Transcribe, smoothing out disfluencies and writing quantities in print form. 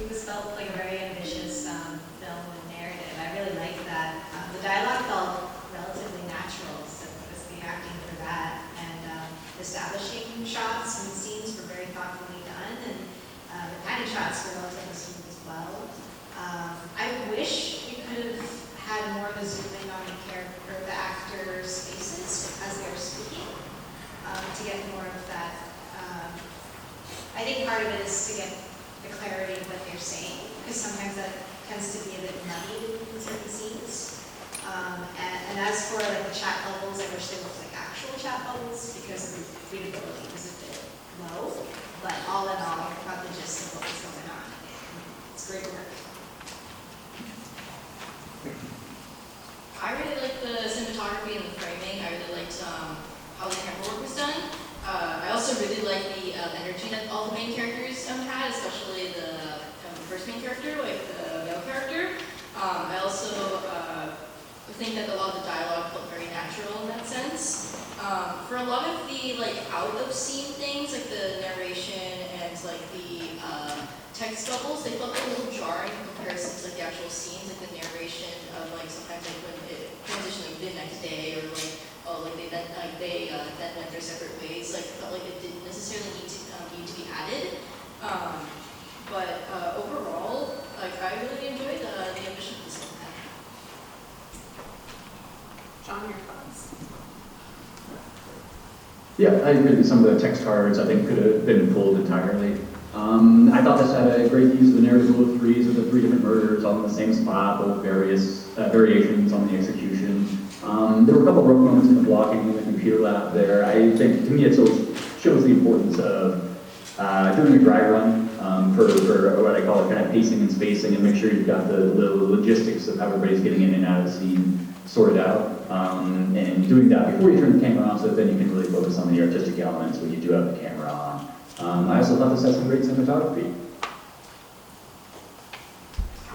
This felt like a very ambitious film and narrative. I really liked that. The dialogue felt relatively natural, so it was the acting for that. And establishing shots and scenes were very thoughtfully done, and the panning shots were relatively smooth as well. I wish we could have had more of a zoom in on the actors' faces as they were speaking, to get more of that. I think part of it is to get the clarity of what they're saying, because sometimes that tends to be a bit muddy in certain scenes. And as for like the chat bubbles, I wish they looked like actual chat bubbles because the readability was a bit low. But all in all, I got the gist of what was going on. It's great work. I really liked the cinematography and the framing. I really liked how the camera work was done. I also really liked the energy that all the main characters had, especially the first main character, like the male character. I also think that a lot of the dialogue felt very natural in that sense. For a lot of the out of scene things, like the narration and like the text bubbles, they felt a little jarring in comparison to like the actual scenes, like the narration of sometimes when it transitioned the next day or they then went their separate ways. Felt like it didn't necessarily need to be added. But overall, I really enjoyed the ambition of this film. John, your thoughts? Yeah, I agree that some of the text cards I think could have been pulled entirely. I thought this had a great use of the narrative rule of threes with the three different murders all in the same spot, both various variations on the execution. There were a couple of rough moments in the blocking in the computer lab there. I think, to me, it shows the importance of doing a dry run for what I call it kind of pacing and spacing, and make sure you've got the logistics of how everybody's getting in and out of the scene sorted out, and doing that before you turn the camera on so that then you can really focus on the artistic elements when you do have the camera on. I also thought this had some great cinematography.